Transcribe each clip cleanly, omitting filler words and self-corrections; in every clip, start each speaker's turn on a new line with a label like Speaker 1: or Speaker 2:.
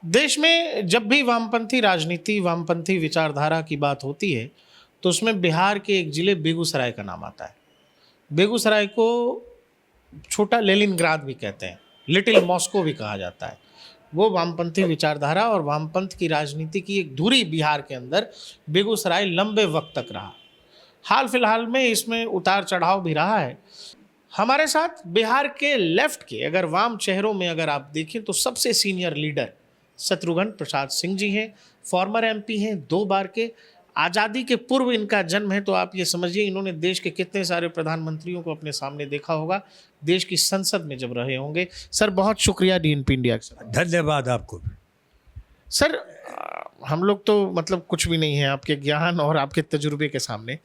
Speaker 1: देश में जब भी वामपंथी राजनीति, वामपंथी विचारधारा की बात होती है, तो उसमें बिहार के एक जिले बेगूसराय का नाम आता है। बेगूसराय को छोटा लेनिनग्राद भी कहते हैं, लिटिल मॉस्को भी कहा जाता है। वो वामपंथी विचारधारा और वामपंथ की राजनीति की एक धुरी बिहार के अंदर बेगूसराय लंबे वक्त तक रहा। हाल फिलहाल में इसमें उतार चढ़ाव भी रहा है। हमारे साथ बिहार के लेफ्ट के अगर वाम चेहरों में अगर आप देखें तो सबसे सीनियर लीडर शत्रुघ्न प्रसाद सिंह जी हैं। फॉर्मर एमपी हैं, 2 बार के। आज़ादी के पूर्व इनका जन्म है, तो आप ये समझिए इन्होंने देश के कितने सारे प्रधानमंत्रियों को अपने सामने देखा होगा, देश की संसद में जब रहे होंगे। सर बहुत शुक्रिया डीएनपी इंडिया के साथ।
Speaker 2: धन्यवाद आपको।
Speaker 1: सर हम लोग तो मतलब कुछ भी नहीं है आपके ज्ञान और आपके तजुर्बे के सामने,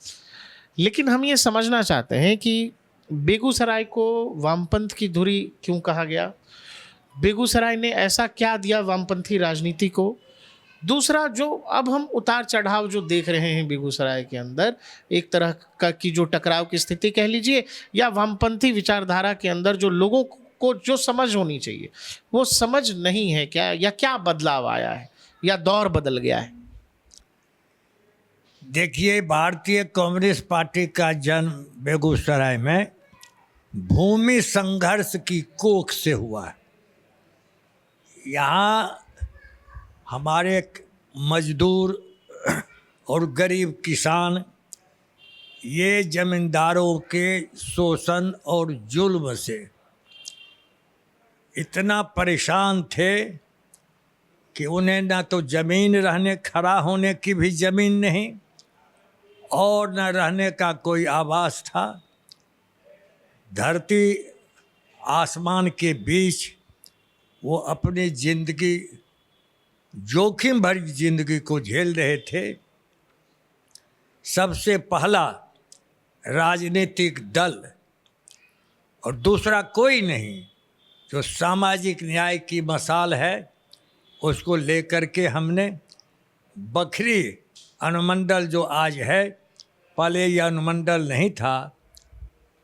Speaker 1: लेकिन हम ये समझना चाहते हैं कि बेगूसराय को वामपंथ की धुरी क्यों कहा गया? बेगूसराय ने ऐसा क्या दिया वामपंथी राजनीति को? दूसरा, जो अब हम उतार चढ़ाव जो देख रहे हैं बेगूसराय के अंदर, एक तरह का की जो टकराव की स्थिति कह लीजिए, या वामपंथी विचारधारा के अंदर जो लोगों को जो समझ होनी चाहिए वो समझ नहीं है क्या, या क्या बदलाव आया है, या दौर बदल गया है?
Speaker 2: देखिए, भारतीय कम्युनिस्ट पार्टी का जन्म बेगूसराय में भूमि संघर्ष की कोख से हुआ है। यहाँ हमारे मजदूर और गरीब किसान ये जमींदारों के शोषण और जुल्म से इतना परेशान थे कि उन्हें ना तो ज़मीन रहने खड़ा होने की भी ज़मीन नहीं और न रहने का कोई आवास था। धरती आसमान के बीच वो अपनी ज़िंदगी, जोखिम भरी ज़िंदगी को झेल रहे थे। सबसे पहला राजनीतिक दल और दूसरा कोई नहीं जो सामाजिक न्याय की मसाल है, उसको लेकर के हमने बखरी अनुमंडल जो आज है, पहले यह अनुमंडल नहीं था,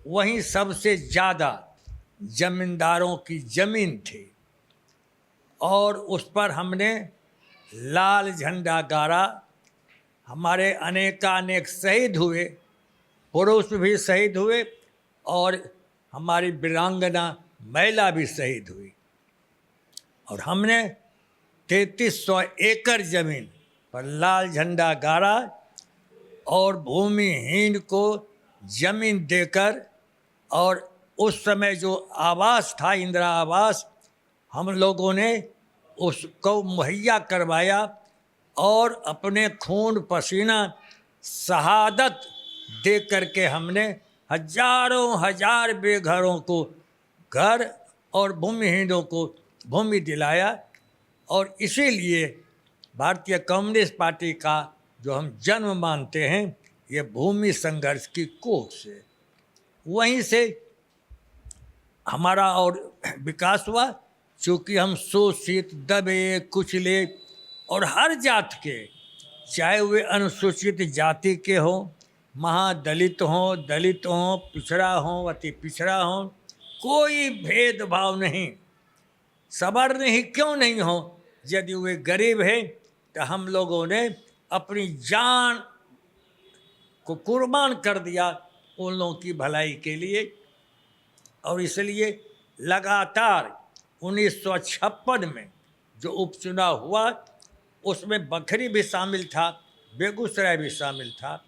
Speaker 2: वहीं सबसे ज़्यादा जमींदारों की ज़मीन थी और उस पर हमने लाल झंडा गाड़ा। हमारे अनेकानेक शहीद हुए, पुरुष भी शहीद हुए और हमारी वीरांगना महिला भी शहीद हुई। और हमने 3300 एकड़ ज़मीन पर लाल झंडा गाड़ा और भूमिहीन को ज़मीन देकर, और उस समय जो आवास था, इंदिरा आवास, हम लोगों ने उसको मुहैया करवाया और अपने खून पसीना शहादत दे करके हमने हजारों हजार बेघरों को घर और भूमिहीनों को भूमि दिलाया। और इसीलिए भारतीय कम्युनिस्ट पार्टी का जो हम जन्म मानते हैं, ये भूमि संघर्ष की कोख से, वहीं से हमारा और विकास हुआ। चूँकि हम शोषित, दबे कुचले और हर जात के, चाहे वे अनुसूचित जाति के हों, महादलित हों, दलित हों, पिछड़ा हों, अति पिछड़ा हों, कोई भेदभाव नहीं। सवर्ण ही क्यों नहीं हो, यदि वे गरीब हैं तो हम लोगों ने अपनी जान को कुर्बान कर दिया उन लोगों की भलाई के लिए। और इसलिए लगातार 1956 में जो उपचुनाव हुआ, उसमें बखरी भी शामिल था, बेगूसराय भी शामिल था,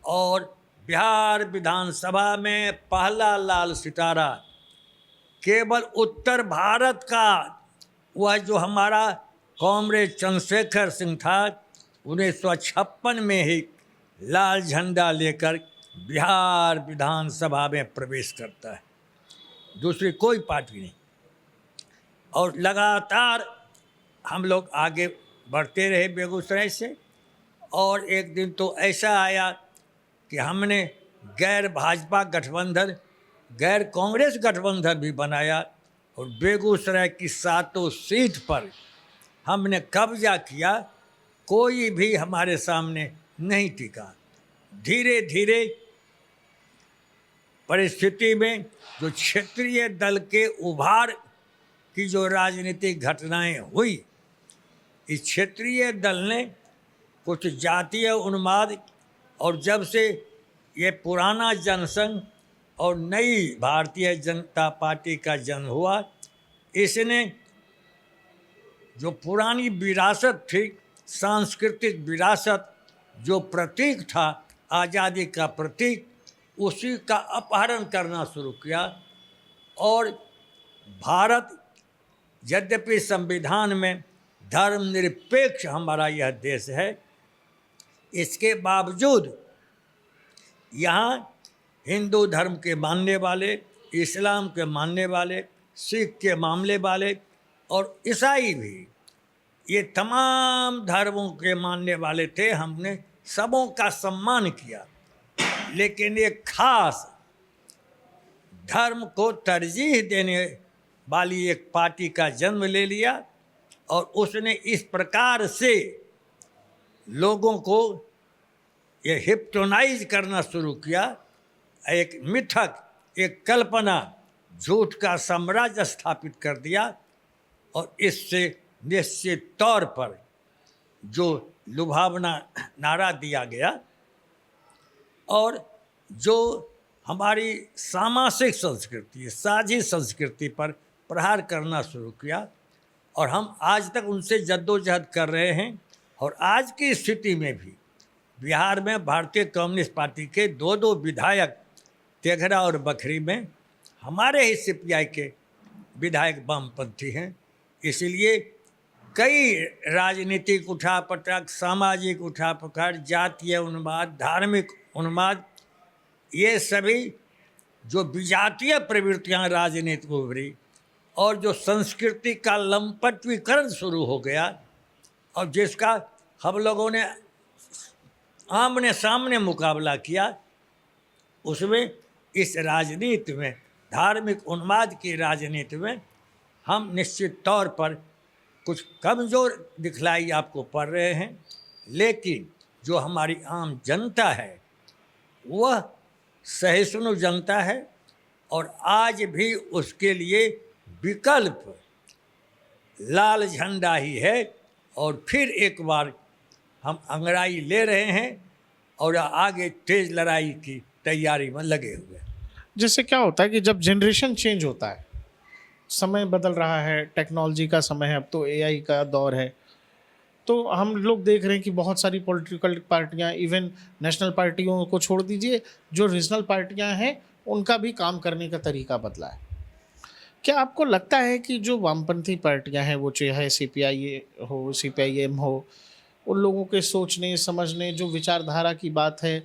Speaker 2: और बिहार विधानसभा में पहला लाल सितारा केवल उत्तर भारत का वह जो हमारा कॉमरेड चंद्रशेखर सिंह था, 1956 में ही लाल झंडा लेकर बिहार विधानसभा में प्रवेश करता है, दूसरी कोई पार्टी नहीं। और लगातार हम लोग आगे बढ़ते रहे बेगूसराय से। और एक दिन तो ऐसा आया कि हमने गैर भाजपा गठबंधन, गैर कांग्रेस गठबंधन भी बनाया और बेगूसराय की 7 सीट पर हमने कब्जा किया। कोई भी हमारे सामने नहीं टिका। धीरे धीरे परिस्थिति में जो क्षेत्रीय दल के उभार की जो राजनीतिक घटनाएं हुई, इस क्षेत्रीय दल ने कुछ जातीय उन्माद, और जब से ये पुराना जनसंघ और नई भारतीय जनता पार्टी का जन्म हुआ, इसने जो पुरानी विरासत थी, सांस्कृतिक विरासत, जो प्रतीक था आज़ादी का प्रतीक, उसी का अपहरण करना शुरू किया। और भारत, यद्यपि संविधान में धर्मनिरपेक्ष हमारा यह देश है, इसके बावजूद यहाँ हिंदू धर्म के मानने वाले, इस्लाम के मानने वाले, सिख के मामले वाले और ईसाई भी, ये तमाम धर्मों के मानने वाले थे। हमने सबों का सम्मान किया, लेकिन एक खास धर्म को तरजीह देने वाली एक पार्टी का जन्म ले लिया और उसने इस प्रकार से लोगों को ये हिप्नोटाइज करना शुरू किया। एक मिथक, एक कल्पना, झूठ का साम्राज्य स्थापित कर दिया। और इससे निश्चित तौर पर जो लुभावना नारा दिया गया और जो हमारी सामाजिक संस्कृति, साझी संस्कृति पर प्रहार करना शुरू किया, और हम आज तक उनसे जद्दोजहद कर रहे हैं। और आज की स्थिति में भी बिहार में भारतीय कम्युनिस्ट पार्टी के दो विधायक तेघड़ा और बखरी में हमारे ही सीपीआई के विधायक वामपंथी हैं। इसलिए कई राजनीतिक उठापटक, सामाजिक उठापटक, जातीय उन्माद, धार्मिक उन्माद, ये सभी जो विजातीय प्रवृत्तियां राजनीति में उभरी और जो संस्कृति का लंपटवीकरण शुरू हो गया, और जिसका हम लोगों ने आमने सामने मुकाबला किया, उसमें इस राजनीति में, धार्मिक उन्माद की राजनीति में हम निश्चित तौर पर कुछ कमज़ोर दिखलाई आपको पड़ रहे हैं। लेकिन जो हमारी आम जनता है वह सहिष्णु जनता है, और आज भी उसके लिए विकल्प लाल झंडा ही है। और फिर एक बार हम अंगड़ाई ले रहे हैं और आगे तेज लड़ाई की तैयारी में लगे हुए हैं।
Speaker 1: जैसे क्या होता है कि जब जनरेशन चेंज होता है, समय बदल रहा है, टेक्नोलॉजी का समय है, अब तो एआई का दौर है, तो हम लोग देख रहे हैं कि बहुत सारी पॉलिटिकल पार्टियां, इवन नेशनल पार्टियों को छोड़ दीजिए, जो रीजनल पार्टियां हैं उनका भी काम करने का तरीका बदला है। क्या आपको लगता है कि जो वामपंथी पार्टियां हैं, वो चाहे सीपीआई हो, सीपीआईएम हो, उन लोगों के सोचने समझने, जो विचारधारा की बात है,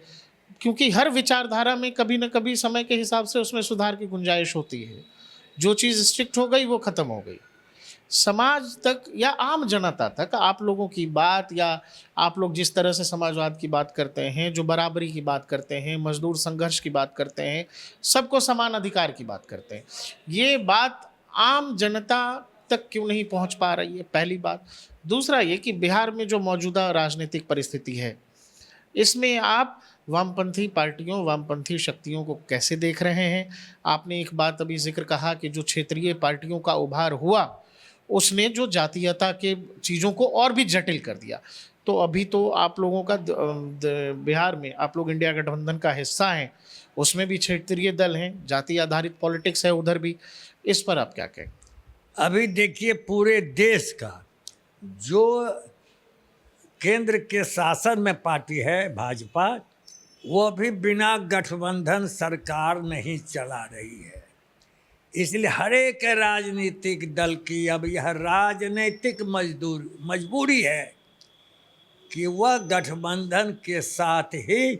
Speaker 1: क्योंकि हर विचारधारा में कभी न कभी समय के हिसाब से उसमें सुधार की गुंजाइश होती है। जो चीज़ स्ट्रिक्ट हो गई वो ख़त्म हो गई। समाज तक या आम जनता तक आप लोगों की बात, या आप लोग जिस तरह से समाजवाद की बात करते हैं, जो बराबरी की बात करते हैं, मजदूर संघर्ष की बात करते हैं, सबको समान अधिकार की बात करते हैं, ये बात आम जनता तक क्यों नहीं पहुंच पा रही है? पहली बात। दूसरा ये कि बिहार में जो मौजूदा राजनीतिक परिस्थिति है, इसमें आप वामपंथी पार्टियों, वामपंथी शक्तियों को कैसे देख रहे हैं? आपने एक बात अभी जिक्र कहा कि जो क्षेत्रीय पार्टियों का उभार हुआ, उसने जो जातीयता के चीज़ों को और भी जटिल कर दिया। तो अभी तो आप लोगों का बिहार में आप लोग इंडिया गठबंधन का हिस्सा हैं, उसमें भी क्षेत्रीय दल हैं, जाति आधारित पॉलिटिक्स है उधर भी। इस पर आप क्या कहें?
Speaker 2: अभी देखिए, पूरे देश का जो केंद्र के शासन में पार्टी है भाजपा, वो भी बिना गठबंधन सरकार नहीं चला रही है। इसलिए हर एक राजनीतिक दल की अब यह राजनीतिक मजबूरी है कि वह गठबंधन के साथ ही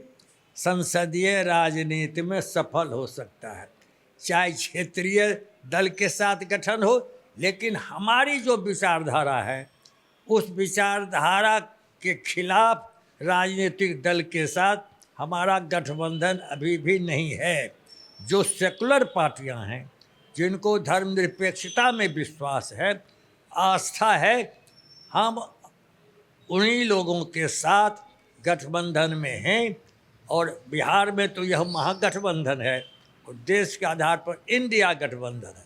Speaker 2: संसदीय राजनीति में सफल हो सकता है, चाहे क्षेत्रीय दल के साथ गठन हो। लेकिन हमारी जो विचारधारा है, उस विचारधारा के खिलाफ राजनीतिक दल के साथ हमारा गठबंधन अभी भी नहीं है। जो सेकुलर पार्टियां हैं, जिनको धर्मनिरपेक्षता में विश्वास है, आस्था है, हम उन्हीं लोगों के साथ गठबंधन में हैं। और बिहार में तो यह महागठबंधन है और देश के आधार पर इंडिया गठबंधन है।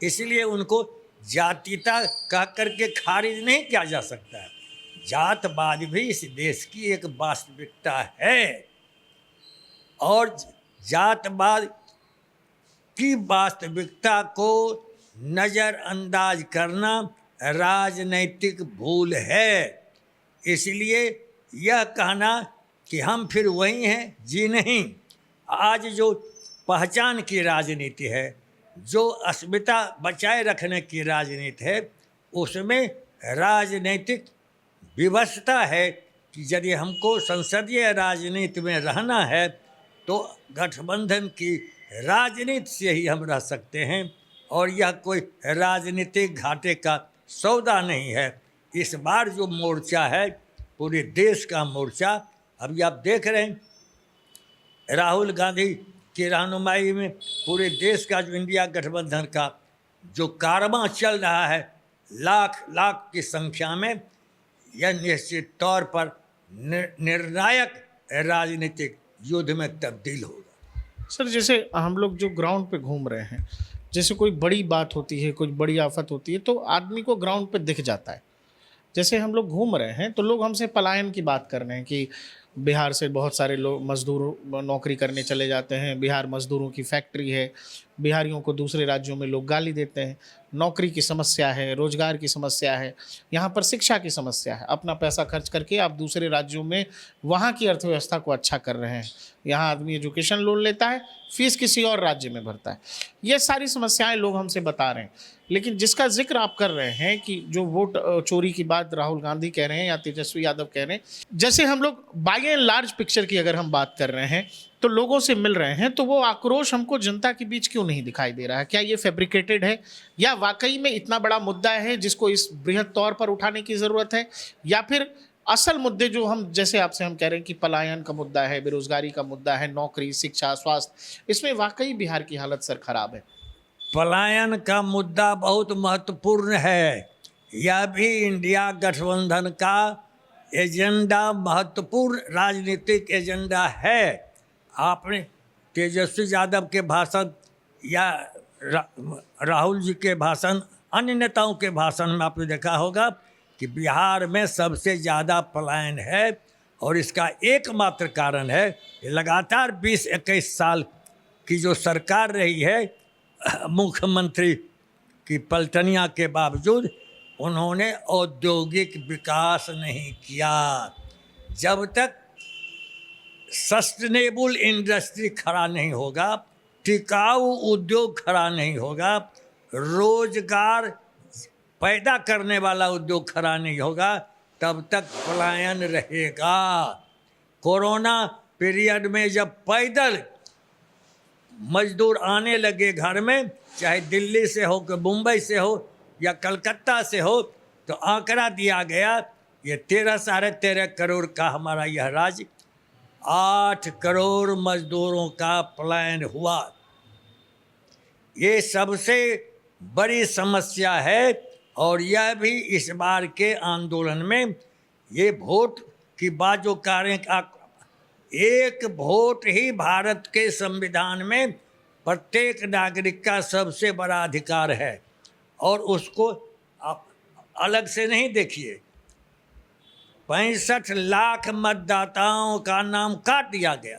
Speaker 2: इसलिए उनको जातीयता कह करके खारिज नहीं किया जा सकता है। जातवाद भी इस देश की एक वास्तविकता है और जातवाद की वास्तविकता को नज़रअंदाज करना राजनैतिक भूल है। इसलिए यह कहना कि हम फिर वही हैं, जी नहीं। आज जो पहचान की राजनीति है, जो अस्मिता बचाए रखने की राजनीति है, उसमें राजनीतिक विवशता है कि यदि हमको संसदीय राजनीति में रहना है तो गठबंधन की राजनीति से ही हम रह सकते हैं और यह कोई राजनीतिक घाटे का सौदा नहीं है। इस बार जो मोर्चा है पूरे देश का मोर्चा, अभी आप देख रहे हैं राहुल गांधी की रहनुमाई में पूरे देश का जो इंडिया गठबंधन का जो कारवां चल रहा है, लाख लाख की संख्या में, यह निश्चित तौर पर निर्णायक राजनीतिक युद्ध में तब्दील होगा।
Speaker 1: सर, जैसे हम लोग जो ग्राउंड पे घूम रहे हैं, जैसे कोई बड़ी बात होती है, कुछ बड़ी आफत होती है तो आदमी को ग्राउंड पे दिख जाता है। जैसे हम लोग घूम रहे हैं तो लोग हमसे पलायन की बात कर रहे हैं कि बिहार से बहुत सारे लोग मजदूर नौकरी करने चले जाते हैं, बिहार मजदूरों की फैक्ट्री है, बिहारियों को दूसरे राज्यों में लोग गाली देते हैं, नौकरी की समस्या है, रोजगार की समस्या है, यहाँ पर शिक्षा की समस्या है। अपना पैसा खर्च करके आप दूसरे राज्यों में वहाँ की अर्थव्यवस्था को अच्छा कर रहे हैं। यहाँ आदमी एजुकेशन लोन लेता है, फीस किसी और राज्य में भरता है। ये सारी समस्याएं लोग हमसे बता रहे हैं। लेकिन जिसका जिक्र आप कर रहे हैं कि जो वोट चोरी की बात राहुल गांधी कह रहे हैं या तेजस्वी यादव कह रहे हैं, जैसे हम लोग बाय एंड लार्ज पिक्चर की अगर हम बात कर रहे हैं तो लोगों से मिल रहे हैं, तो वो आक्रोश हमको जनता के बीच क्यों नहीं दिखाई दे रहा है? क्या ये फैब्रिकेटेड है या वाकई में इतना बड़ा मुद्दा है जिसको इस बृहद तौर पर उठाने की ज़रूरत है, या फिर असल मुद्दे जो हम जैसे आपसे हम कह रहे हैं कि पलायन का मुद्दा है, बेरोजगारी का मुद्दा है, नौकरी, शिक्षा, स्वास्थ्य, इसमें वाकई बिहार की हालत सर खराब है?
Speaker 2: पलायन का मुद्दा बहुत महत्वपूर्ण है। यह भी इंडिया गठबंधन का एजेंडा, महत्वपूर्ण राजनीतिक एजेंडा है। आपने तेजस्वी यादव के भाषण या राहुल जी के भाषण, अन्य नेताओं के भाषण में आपने देखा होगा कि बिहार में सबसे ज़्यादा पलायन है और इसका एकमात्र कारण है लगातार 20-21 साल की जो सरकार रही है मुख्यमंत्री की पलटनिया के बावजूद उन्होंने औद्योगिक विकास नहीं किया। जब तक सस्टेनेबल इंडस्ट्री खड़ा नहीं होगा, टिकाऊ उद्योग खड़ा नहीं होगा, रोजगार पैदा करने वाला उद्योग खड़ा नहीं होगा, तब तक पलायन रहेगा। कोरोना पीरियड में जब पैदल मजदूर आने लगे घर में, चाहे दिल्ली से हो कि मुंबई से हो या कलकत्ता से हो, तो आंकड़ा दिया गया ये 13-13.5 करोड़ का हमारा यह राज्य 8 करोड़ मजदूरों का पलायन हुआ। ये सबसे बड़ी समस्या है और यह भी इस बार के आंदोलन में ये वोट की बात जो कह रहे हैं, एक वोट ही भारत के संविधान में प्रत्येक नागरिक का सबसे बड़ा अधिकार है और उसको आप अलग से नहीं देखिए। 65 लाख मतदाताओं का नाम काट दिया गया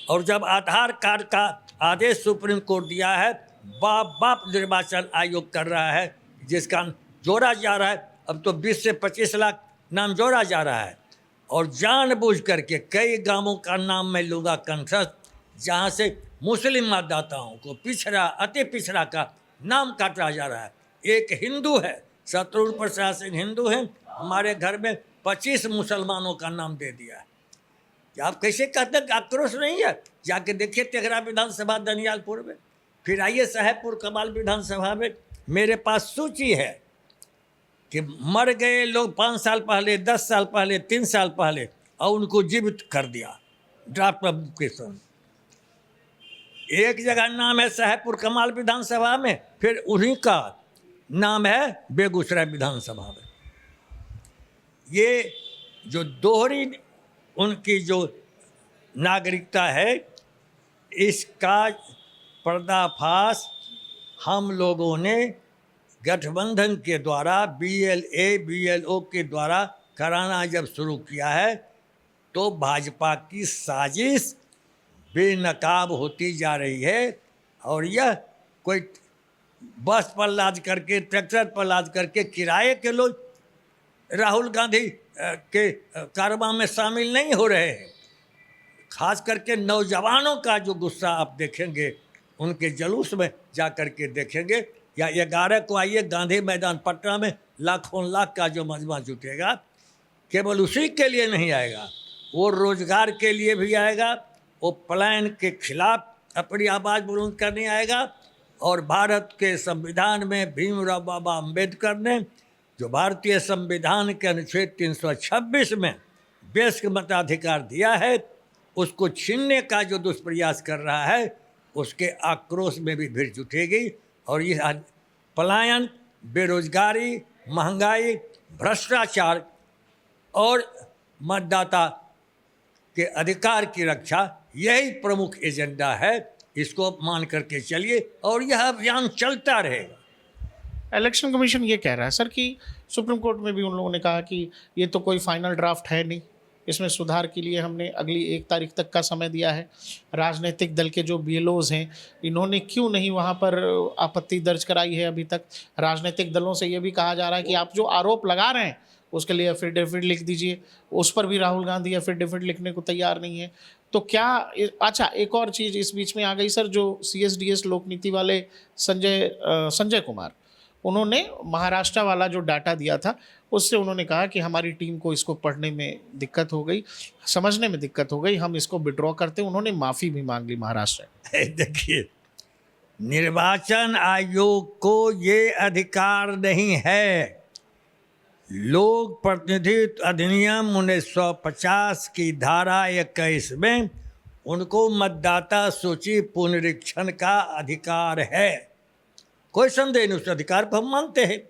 Speaker 2: और जब आधार कार्ड का आदेश सुप्रीम कोर्ट दिया है, बाप बाप निर्वाचन आयोग कर रहा है, जिसका जोड़ा जा रहा है। अब तो 20 से 25 लाख नाम जोड़ा जा रहा है और जानबूझ करके कई गांवों का नाम मैं लूँगा कंठस्थ, जहाँ से मुस्लिम मतदाताओं को पिछड़ा, अति पिछड़ा का नाम काटा जा रहा है। एक हिंदू है, शत्रुघ्न प्रसाद सिंह हिंदू है, हमारे घर में 25 मुसलमानों का नाम दे दिया है। क्या आप कैसे कहते हैं आक्रोश नहीं है? जाके देखिए तेघरा विधानसभा दनियालपुर में, फिर आइए साहेबपुर कमाल विधानसभा में। मेरे पास सूची है कि मर गए लोग 5 साल पहले, 10 साल पहले, 3 साल पहले, और उनको जीवित कर दिया ड्राफ्ट एप्लीकेशन। एक जगह नाम है साहेबपुर कमाल विधानसभा में, फिर उन्हीं का नाम है बेगूसराय विधानसभा में। ये जो दोहरी उनकी जो नागरिकता है, इसका पर्दाफाश हम लोगों ने गठबंधन के द्वारा BLA BLO के द्वारा कराना जब शुरू किया है तो भाजपा की साजिश बेनकाब होती जा रही है। और यह कोई बस पर लाद करके, ट्रैक्टर पर लाद करके किराए के लोग राहुल गांधी के कारवां में शामिल नहीं हो रहे हैं। खास करके नौजवानों का जो गुस्सा आप देखेंगे, उनके जुलूस में जा कर के देखेंगे, या 11 को आइए गांधी मैदान पटना में लाखों लाख का जो मजमा जुटेगा, केवल उसी के लिए नहीं आएगा, वो रोजगार के लिए भी आएगा, वो पलायन के खिलाफ अपनी आवाज़ बुलंद करने आएगा। और भारत के संविधान में भीमराव बाबा अम्बेडकर ने जो भारतीय संविधान के अनुच्छेद 326 में वयस्क मताधिकार दिया है, उसको छीनने का जो दुष्प्रयास कर रहा है, उसके आक्रोश में भी भीड़ जुटेगी। और ये पलायन, बेरोजगारी, महंगाई, भ्रष्टाचार और मतदाता के अधिकार की रक्षा, यही प्रमुख एजेंडा है। इसको मान करके चलिए और यह अभियान चलता रहेगा।
Speaker 1: इलेक्शन कमीशन ये कह रहा है सर कि सुप्रीम कोर्ट में भी उन लोगों ने कहा कि ये तो कोई फाइनल ड्राफ्ट है नहीं, इसमें सुधार के लिए हमने अगली 1 तारीख तक का समय दिया है। राजनीतिक दल के जो BLOs हैं, इन्होंने क्यों नहीं वहाँ पर आपत्ति दर्ज कराई है अभी तक। राजनीतिक दलों से ये भी कहा जा रहा है कि आप जो आरोप लगा रहे हैं उसके लिए एफिडेविट लिख दीजिए। उस पर भी राहुल गांधी एफिडेविट लिखने को तैयार नहीं है। तो क्या अच्छा, एक और चीज़ इस बीच में आ गई सर, जो CSDS लोक नीति वाले संजय कुमार, उन्होंने महाराष्ट्र वाला जो डाटा दिया था, उससे उन्होंने कहा कि हमारी टीम को इसको पढ़ने में दिक्कत हो गई, समझने में दिक्कत हो गई, हम इसको विड्रॉ करते हैं। उन्होंने माफ़ी भी मांग ली महाराष्ट्र।
Speaker 2: देखिए, निर्वाचन आयोग को ये अधिकार नहीं है। लोक प्रतिनिधित्व अधिनियम 1950 की धारा 21 में उनको मतदाता सूची पुनरीक्षण का अधिकार है, कोई संदेह नहीं, उस अधिकार को हम मानते हैं।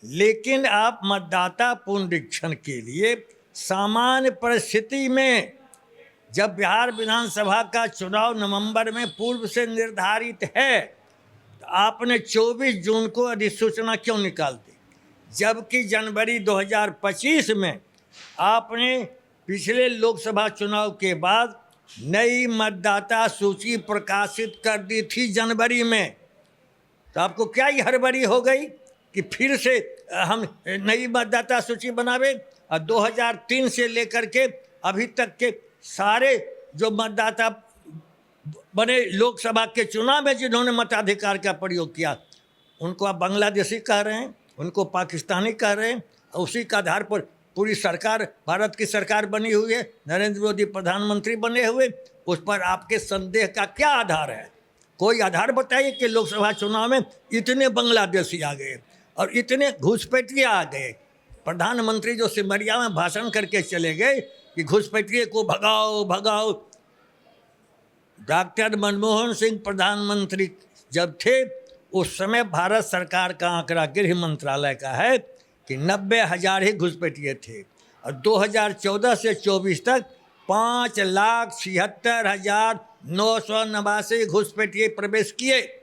Speaker 2: लेकिन आप मतदाता पुनरीक्षण के लिए सामान्य परिस्थिति में, जब बिहार विधानसभा का चुनाव नवंबर में पूर्व से निर्धारित है, तो आपने 24 जून को अधिसूचना क्यों निकाल दी, जबकि जनवरी 2025 में आपने पिछले लोकसभा चुनाव के बाद नई मतदाता सूची प्रकाशित कर दी थी जनवरी में। तो आपको क्या ही हड़बड़ी हो गई कि फिर से हम नई मतदाता सूची बनावे? और 2003 से लेकर के अभी तक के सारे जो मतदाता बने लोकसभा के चुनाव में, जिन्होंने मताधिकार का प्रयोग किया, उनको आप बांग्लादेशी कह रहे हैं, उनको पाकिस्तानी कह रहे हैं। उसी का आधार पर पूरी सरकार, भारत की सरकार बनी हुई है, नरेंद्र मोदी प्रधानमंत्री बने हुए, उस पर आपके संदेह का क्या आधार है? कोई आधार बताइए कि लोकसभा चुनाव में इतने बांग्लादेशी आ गए और इतने घुसपैठिए आ गए। प्रधानमंत्री जो सिमरिया में भाषण करके चले गए कि घुसपैठिए को भगाओ भगाओ। डॉक्टर मनमोहन सिंह प्रधानमंत्री जब थे, उस समय भारत सरकार का आंकड़ा गृह मंत्रालय का है कि 90,000 ही घुसपैठिए थे, और 2014 से 24 तक 5,76,989 घुसपैठिए प्रवेश किए।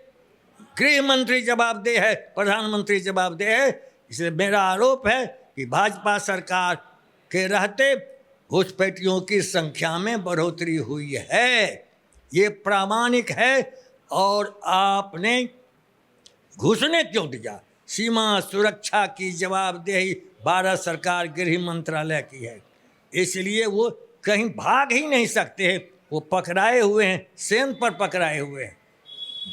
Speaker 2: गृह मंत्री जवाबदेह है, प्रधानमंत्री जवाबदेह है। इसलिए मेरा आरोप है कि भाजपा सरकार के रहते घुसपैठियों की संख्या में बढ़ोतरी हुई है, ये प्रामाणिक है। और आपने घुसने क्यों दिया? सीमा सुरक्षा की जवाबदेही भारत सरकार गृह मंत्रालय की है, इसलिए वो कहीं भाग ही नहीं सकते हैं, वो पकड़ाए हुए हैं, सेंध पर पकड़ाए हुए हैं।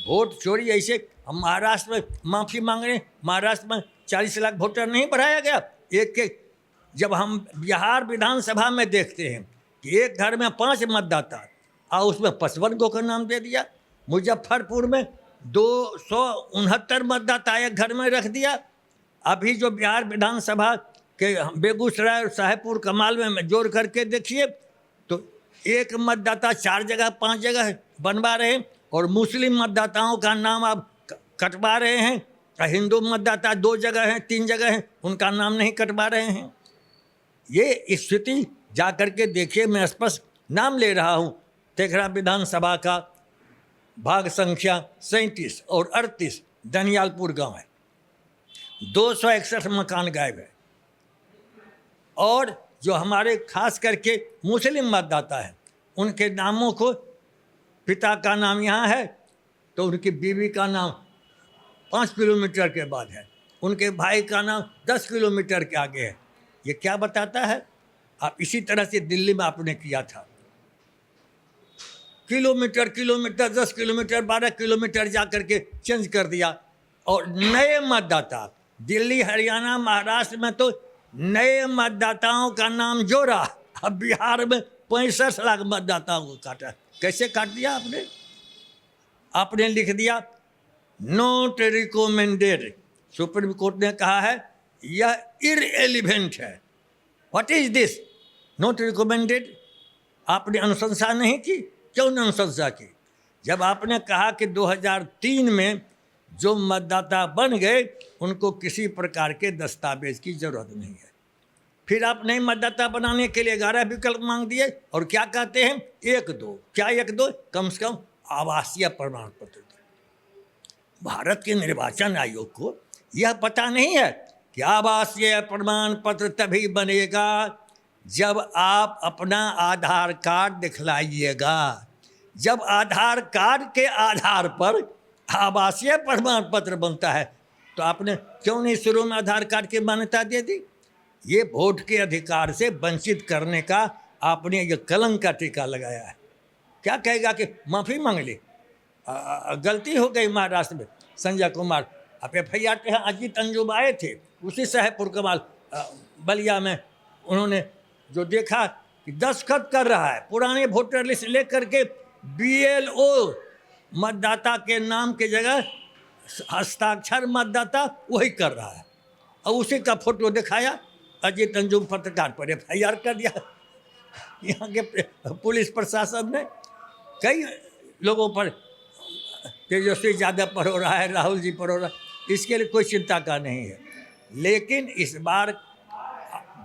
Speaker 2: वोट चोरी ऐसे हम महाराष्ट्र में माफ़ी मांग रहे हैं, महाराष्ट्र में 40 लाख वोटर नहीं बढ़ाया गया एक एक। जब हम बिहार विधानसभा में देखते हैं कि एक घर में 5 मतदाता और उसमें 55 गो का नाम दे दिया। मुजफ्फरपुर में 269 मतदाता एक घर में रख दिया। अभी जो बिहार विधानसभा के बेगूसराय और साहेबपुर कमाल में जोड़ करके देखिए तो एक मतदाता 4 जगह 5 जगह बनवा रहे हैं, और मुस्लिम मतदाताओं का नाम आप कटवा रहे हैं। हिंदू मतदाता 2 जगह हैं 3 जगह हैं, उनका नाम नहीं कटवा रहे हैं। ये स्थिति जा करके देखिए, मैं स्पष्ट नाम ले रहा हूँ। तेघड़ा विधानसभा का भाग संख्या 37 और 38 दनियालपुर गांव है। 261 मकान गायब है। और जो हमारे खास करके मुस्लिम मतदाता हैं, उनके नामों को, पिता का नाम यहाँ है तो उनकी बीवी का नाम 5 किलोमीटर के बाद है, उनके भाई का नाम 10 किलोमीटर के आगे है। ये क्या बताता है? आप इसी तरह से दिल्ली में आपने किया था, किलोमीटर 10 किलोमीटर 12 किलोमीटर जा करके चेंज कर दिया। और नए मतदाता, दिल्ली हरियाणा महाराष्ट्र में तो नए मतदाताओं का नाम जोड़ा, अब बिहार में 65 लाख मतदाताओं को काटा। कैसे काट दिया आपने? आपने लिख दिया नॉट रिकमेंडेड। सुप्रीम कोर्ट ने कहा है यह इरएलिवेंट है। What is this? Not recommended. आपने अनुशंसा नहीं की। क्यों नहीं अनुशंसा की? जब आपने कहा कि 2003 में जो मतदाता बन गए उनको किसी प्रकार के दस्तावेज की जरूरत नहीं है, फिर आप नए मतदाता बनाने के लिए 11 विकल्प मांग दिए। और क्या कहते हैं? 1-2। क्या 1-2? कम से कम आवासीय प्रमाण पत्र दो। भारत के निर्वाचन आयोग को यह पता नहीं है कि आवासीय प्रमाण पत्र तभी बनेगा जब आप अपना आधार कार्ड दिखलाइएगा। जब आधार कार्ड के आधार पर आवासीय प्रमाण पत्र बनता है, तो आपने क्यों नहीं शुरू में आधार कार्ड की मान्यता दे दी? ये वोट के अधिकार से वंचित करने का आपने ये कलंक का टीका लगाया है। क्या कहेगा कि माफ़ी मांग ली, गलती हो गई महाराष्ट्र में। संजय कुमार आप FIR पे हैं, अजीत अंजुम आए थे, उसी साहेबपुर कमाल बलिया में, उन्होंने जो देखा कि दस्तखत कर रहा है पुराने वोटर लिस्ट लेकर के, BLO मतदाता के नाम के जगह हस्ताक्षर मतदाता वही कर रहा है, और उसी का फोटो दिखाया। अजीत अंजुम पत्रकार पर FIR कर दिया। यहाँ के पुलिस प्रशासन ने कई लोगों पर, तेजस्वी यादव पर हो रहा है, राहुल जी पर हो रहा है, इसके लिए कोई चिंता का नहीं है। लेकिन इस बार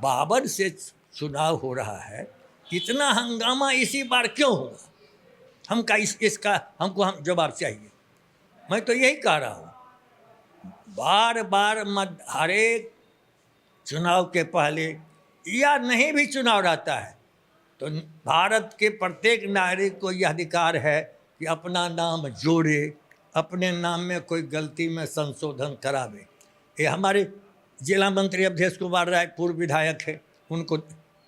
Speaker 2: 52 से चुनाव हो रहा है, इतना हंगामा इसी बार क्यों हुआ? इसका हमको जवाब चाहिए। मैं तो यही कह रहा हूँ, बार बार हर एक चुनाव के पहले या नहीं भी चुनाव रहता है तो भारत के प्रत्येक नागरिक को यह अधिकार है कि अपना नाम जोड़े, अपने नाम में कोई गलती में संशोधन करावे। ये हमारे जिला मंत्री अवधेश कुमार राय पूर्व विधायक है, उनको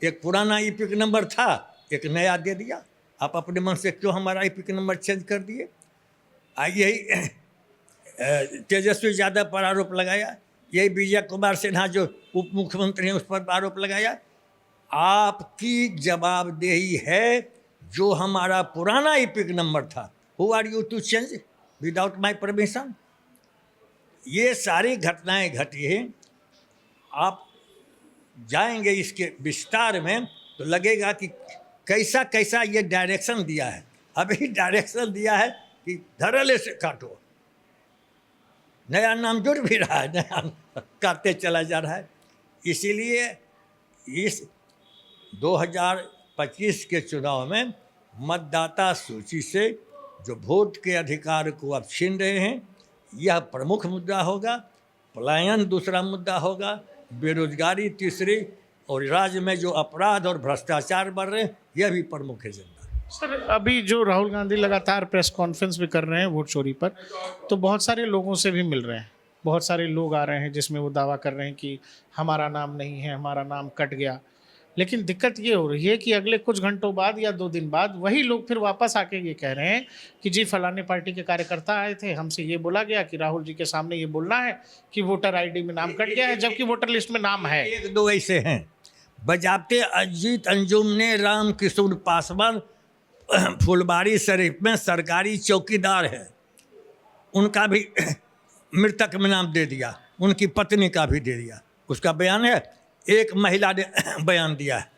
Speaker 2: एक पुराना EPIC नंबर था, एक नया दे दिया। आप अपने मन से क्यों हमारा EPIC नंबर चेंज कर दिए? यही तेजस्वी यादव पर आरोप लगाया, यही विजय कुमार सिन्हा जो उप मुख्यमंत्री हैं उस पर आरोप लगाया। आपकी जवाबदेही है, जो हमारा पुराना EPIC नंबर था, who are you to change without my permission? ये सारी घटनाएं घटी हैं। आप जाएंगे इसके विस्तार में तो लगेगा कि कैसा कैसा ये डायरेक्शन दिया है। अभी डायरेक्शन दिया है कि धड़ल्ले से काटो, नया नाम जुड़ भी रहा है, नया काटते चला जा रहा है। इसीलिए इस 2025 के चुनाव में मतदाता सूची से जो वोट के अधिकार को आप छीन रहे हैं, यह प्रमुख मुद्दा होगा। पलायन दूसरा मुद्दा होगा, बेरोजगारी तीसरी, और राज्य में जो अपराध और भ्रष्टाचार बढ़ रहे हैं, यह भी प्रमुख एजेंडा।
Speaker 1: सर, अभी जो राहुल गांधी लगातार प्रेस कॉन्फ्रेंस भी कर रहे हैं वोट चोरी पर, तो बहुत सारे लोगों से भी मिल रहे हैं, बहुत सारे लोग आ रहे हैं जिसमें वो दावा कर रहे हैं कि हमारा नाम नहीं है, हमारा नाम कट गया। लेकिन दिक्कत ये हो रही है कि अगले कुछ घंटों बाद या 2 दिन बाद वही लोग फिर वापस आके ये कह रहे हैं कि जी फलाने पार्टी के कार्यकर्ता आए थे, हमसे ये बोला गया कि राहुल जी के सामने ये बोलना है कि वोटर ID में नाम कट गया है, जबकि वोटर लिस्ट में नाम है।
Speaker 2: 1-2 ऐसे हैं। बजाते अजीत अंजुम ने रामकिशोर पासवान फुलबाड़ी शरीफ में सरकारी चौकीदार है, उनका भी मृतक में नाम दे दिया, उनकी पत्नी का भी दे दिया। उसका बयान है, एक महिला ने बयान दिया है।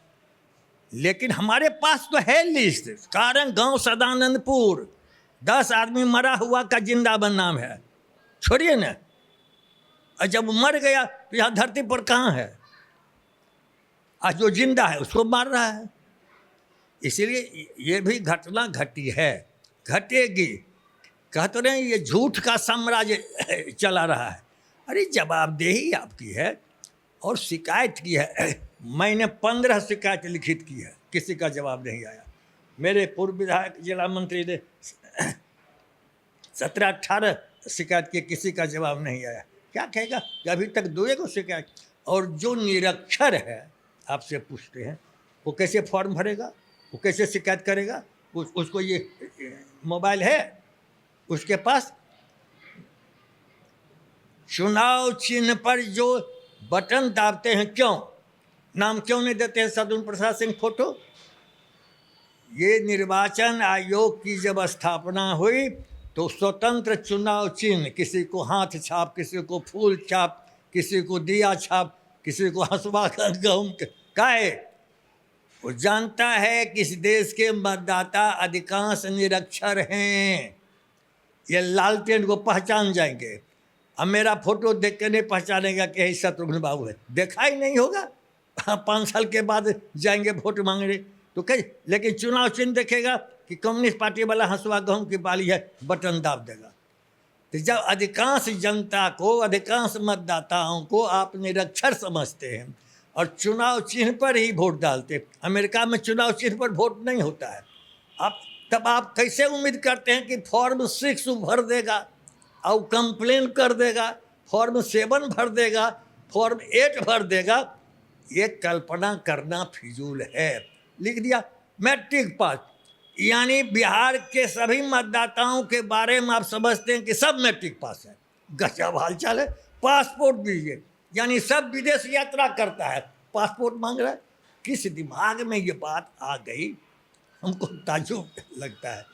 Speaker 2: लेकिन हमारे पास तो है लिस्ट। कारण गांव सदानंदपुर 10 आदमी मरा हुआ का जिंदाबंद नाम है, छोड़िए ना। और जब मर गया तो यहाँ धरती पर कहाँ है? आज जो जिंदा है उसको मार रहा है। इसीलिए ये भी घटना घटी है, घटेगी। कहते रहे ये झूठ का साम्राज्य चला रहा है। अरे जवाबदेही आपकी है और शिकायत की है। मैंने 15 शिकायत लिखित की है, किसी का जवाब नहीं आया। मेरे पूर्व विधायक जिला मंत्री ने 17-18 शिकायत की, किसी का जवाब नहीं आया। क्या कहेगा कि अभी तक 2 को शिकायत। और जो निरक्षर है आपसे पूछते हैं वो कैसे फॉर्म भरेगा, वो कैसे शिकायत करेगा? उसको ये मोबाइल है उसके पास? चुनाव चिन्ह पर जो बटन दाबते हैं, क्यों नाम क्यों नहीं देते हैं सदन प्रसाद सिंह फोटो? ये निर्वाचन आयोग की जब स्थापना हुई तो स्वतंत्र चुनाव चिन्ह, किसी को हाथ छाप, किसी को फूल छाप, किसी को दिया छाप, किसी को हंसवा गहूम का है। वो जानता है कि इस देश के मतदाता अधिकांश निरक्षर हैं, ये लालटेन को पहचान जाएंगे। अब मेरा फोटो देख के नहीं पहचानेगा कि यही शत्रुघ्न बाबू है, देखा ही नहीं होगा। 5 साल के बाद जाएंगे वोट मांगने तो कहीं, लेकिन चुनाव चिन्ह देखेगा कि कम्युनिस्ट पार्टी वाला हंसुआ गेहूं की बाली है, बटन दाब देगा। तो जब अधिकांश जनता को, अधिकांश मतदाताओं को आप निरक्षर समझते हैं और चुनाव चिन्ह पर ही वोट डालते, अमेरिका में चुनाव चिन्ह पर वोट नहीं होता है, तब आप कैसे उम्मीद करते हैं कि फॉर्म 6 भर देगा और कंप्लेन कर देगा, फॉर्म 7 भर देगा, फॉर्म 8 भर देगा? ये कल्पना करना फिजूल है। लिख दिया मैट्रिक पास, यानी बिहार के सभी मतदाताओं के बारे में आप समझते हैं कि सब मैट्रिक पास है। गजब हालचाल है। पासपोर्ट दीजिए, यानी सब विदेश यात्रा करता है, पासपोर्ट मांग रहा है। किस दिमाग में ये बात आ गई, हमको ताज्जुब लगता है।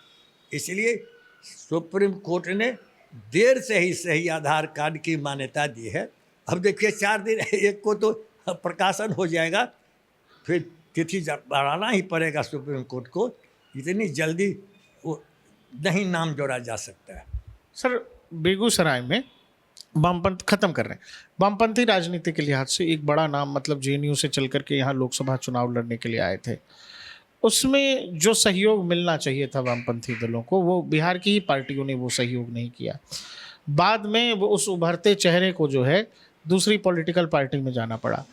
Speaker 2: इसलिए सुप्रीम कोर्ट ने देर से ही सही आधार कार्ड की मान्यता दी है। अब देखिए 4 दिन, 1 को तो प्रकाशन हो जाएगा, फिर तिथि बढ़ाना ही पड़ेगा सुप्रीम कोर्ट को। इतनी जल्दी वो नहीं नाम जोड़ा जा सकता है।
Speaker 1: सर, बेगूसराय में वामपंथ खत्म कर रहे हैं, वामपंथी राजनीति के लिहाज से एक बड़ा नाम, मतलब जेएनयू से चल करके यहाँ लोकसभा चुनाव लड़ने के लिए आए थे, उसमें जो सहयोग मिलना चाहिए था वामपंथी दलों को, वो बिहार की ही पार्टियों ने वो सहयोग नहीं किया। बाद में वो उस उभरते चेहरे को जो है दूसरी पॉलिटिकल पार्टी में जाना पड़ा।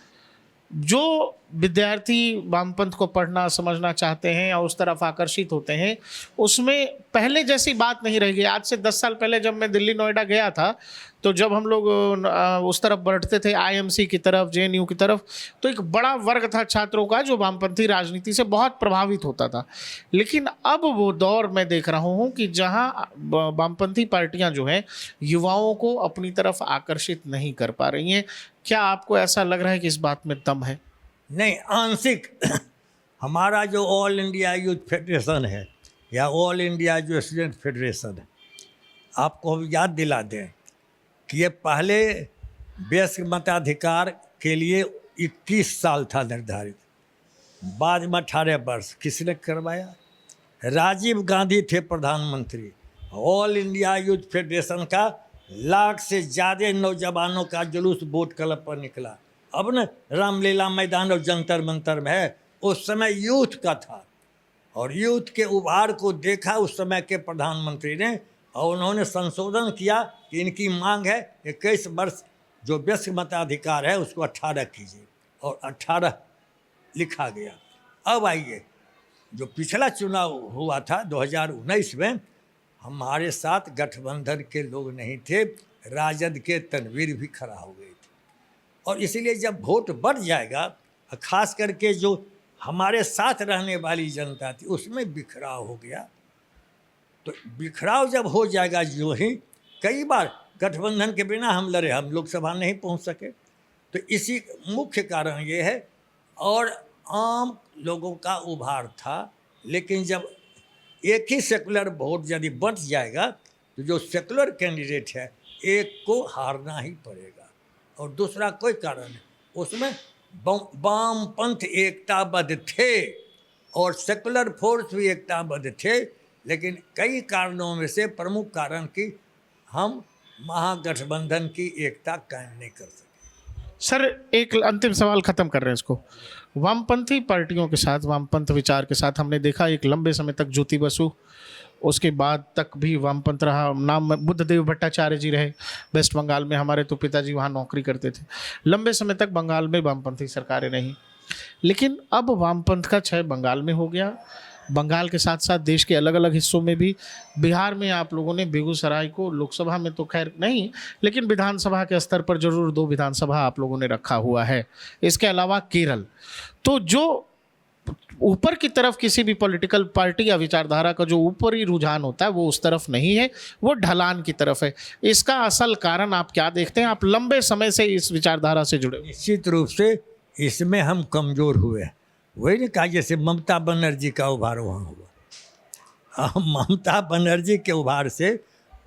Speaker 1: जो विद्यार्थी वामपंथ को पढ़ना समझना चाहते हैं और उस तरफ आकर्षित होते हैं, उसमें पहले जैसी बात नहीं रह गई। आज से 10 साल पहले जब मैं दिल्ली नोएडा गया था, तो जब हम लोग उस तरफ बढ़ते थे, आईएमसी की तरफ, जेएनयू की तरफ, तो एक बड़ा वर्ग था छात्रों का जो वामपंथी राजनीति से बहुत प्रभावित होता था। लेकिन अब वो दौर मैं देख रहा हूँ कि जहाँ वामपंथी पार्टियाँ जो हैं युवाओं को अपनी तरफ आकर्षित नहीं कर पा रही हैं। क्या आपको ऐसा लग रहा है कि इस बात में दम है?
Speaker 2: नहीं, आंशिक। हमारा जो ऑल इंडिया यूथ फेडरेशन है या ऑल इंडिया जो स्टूडेंट फेडरेशन है, आपको हम याद दिला दें कि ये पहले वयस्क मताधिकार के लिए 21 साल था निर्धारित, बाद में 18 वर्ष। किसने करवाया? राजीव गांधी थे प्रधानमंत्री। ऑल इंडिया यूथ फेडरेशन का 1 लाख से ज़्यादा नौजवानों का जुलूस बोट क्लब पर निकला। अब न रामलीला मैदान और जंतर मंतर में है, उस समय यूथ का था और यूथ के उभार को देखा उस समय के प्रधानमंत्री ने, और उन्होंने संशोधन किया कि इनकी मांग है 21 वर्ष जो वयस्क मताधिकार है उसको 18 कीजिए, और 18 लिखा गया। अब आइए, जो पिछला चुनाव हुआ था 2019 में, हमारे साथ गठबंधन के लोग नहीं थे, राजद के तनवीर भी खड़ा हो गए थे। और इसीलिए जब वोट बढ़ जाएगा, खास करके जो हमारे साथ रहने वाली जनता थी उसमें बिखराव हो गया। तो बिखराव जब हो जाएगा, जो ही कई बार गठबंधन के बिना हम लड़े, हम लोकसभा नहीं पहुंच सके, तो इसी मुख्य कारण ये है। और आम लोगों का उभार था, लेकिन जब एक ही सेकुलर वोट यदि बंट जाएगा तो जो सेकुलर कैंडिडेट है एक को हारना ही पड़ेगा, और दूसरा कोई कारण नहीं। उसमें वामपंथ एकताबद्ध थे और सेकुलर फोर्स भी एकताबद्ध थे, लेकिन कई कारणों में से प्रमुख कारण कि हम महागठबंधन की एकता कायम नहीं कर सके।
Speaker 1: सर, एक अंतिम सवाल खत्म कर रहे हैं इसको। वामपंथी पार्टियों के साथ, वामपंथ विचार के साथ हमने देखा एक लंबे समय तक ज्योति बसु उसके बाद तक भी वामपंथ रहा। नाम बुद्धदेव भट्टाचार्य जी रहे वेस्ट बंगाल में, हमारे तो पिताजी वहाँ नौकरी करते थे। लंबे समय तक बंगाल में वामपंथी सरकारें रहीं, लेकिन अब वामपंथ का क्षय बंगाल में हो गया। बंगाल के साथ साथ देश के अलग अलग हिस्सों में भी। बिहार में आप लोगों ने बेगूसराय को, लोकसभा में तो खैर नहीं, लेकिन विधानसभा के स्तर पर जरूर 2 विधानसभा आप लोगों ने रखा हुआ है। इसके अलावा केरल, तो जो ऊपर की तरफ किसी भी पॉलिटिकल पार्टी या विचारधारा का जो ऊपरी रुझान होता है वो उस तरफ नहीं है, वो ढलान की तरफ है। इसका असल कारण आप क्या देखते हैं? आप लंबे समय से इस विचारधारा से जुड़े।
Speaker 2: निश्चित रूप से इसमें हम कमज़ोर हुए। वही ने कहा जैसे ममता बनर्जी का उभार वहाँ हुआ, ममता बनर्जी के उभार से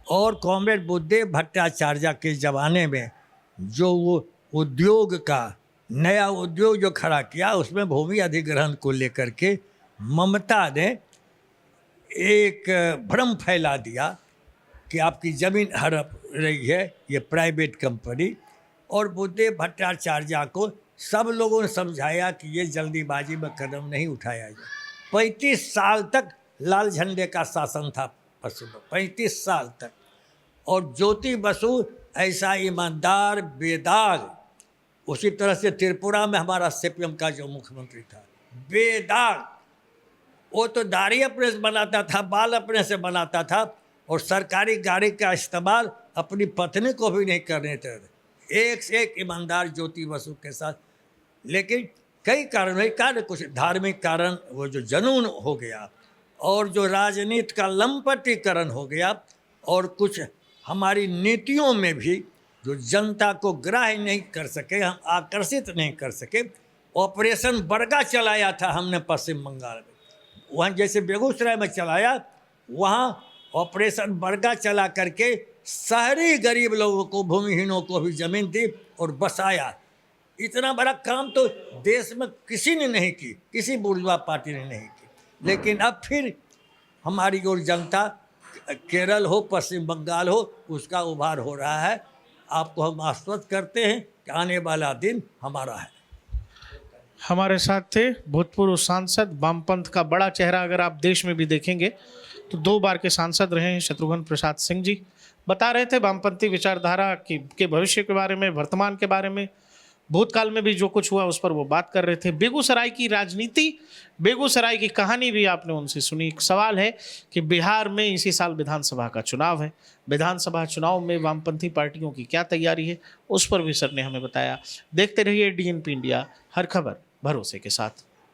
Speaker 2: और कॉमरेड बुद्धदेव भट्टाचार्य के ज़माने में जो वो उद्योग का नया उद्योग जो खड़ा किया, उसमें भूमि अधिग्रहण को लेकर के ममता ने एक भ्रम फैला दिया कि आपकी ज़मीन हड़प रही है, ये प्राइवेट कंपनी। और बुद्धदेव भट्टाचार्य को सब लोगों ने समझाया कि ये जल्दीबाजी में कदम नहीं उठाया जाए। 35 साल तक लाल झंडे का शासन था पश्चिम में, 35 साल तक। और ज्योति बसु ऐसा ईमानदार बेदाग, उसी तरह से त्रिपुरा में हमारा सीपीएम का जो मुख्यमंत्री था, बेदाग, वो तो दाढ़ी अपने से बनाता था, बाल अपने से बनाता था, और सरकारी गाड़ी का इस्तेमाल अपनी पत्नी को भी नहीं करने देते। एक से एक ईमानदार ज्योति बसु के साथ। लेकिन कई कारण, कुछ धार्मिक कारण, वो जो जनून हो गया, और जो राजनीति का लंपटीकरण हो गया, और कुछ हमारी नीतियों में भी जो जनता को ग्राह्य नहीं कर सके, हम आकर्षित नहीं कर सके। ऑपरेशन बरगा चलाया था हमने पश्चिम बंगाल में, वहाँ जैसे बेगूसराय में चलाया, वहाँ ऑपरेशन बरगा चला करके शहरी गरीब लोगों को, भूमिहीनों को भी ज़मीन दी और बसाया। इतना बड़ा काम तो देश में किसी ने नहीं की, किसी बुर्जुआ पार्टी ने नहीं की। लेकिन अब फिर हमारी और जनता, केरल हो, पश्चिम बंगाल हो, उसका उभार हो रहा है। आपको हम आश्वस्त करते हैं कि आने वाला दिन हमारा है।
Speaker 1: हमारे साथ थे भूतपूर्व सांसद, वामपंथ का बड़ा चेहरा अगर आप देश में भी देखेंगे तो 2 बार के सांसद रहे हैं, शत्रुघ्न प्रसाद सिंह जी। बता रहे थे वामपंथी विचारधारा के भविष्य के बारे में, वर्तमान के बारे में, भूतकाल में भी जो कुछ हुआ उस पर वो बात कर रहे थे। बेगूसराय की राजनीति, बेगूसराय की कहानी भी आपने उनसे सुनी। एक सवाल है कि बिहार में इसी साल विधानसभा का चुनाव है, विधानसभा चुनाव में वामपंथी पार्टियों की क्या तैयारी है, उस पर भी सर ने हमें बताया। देखते रहिए DNP इंडिया, हर खबर भरोसे के साथ।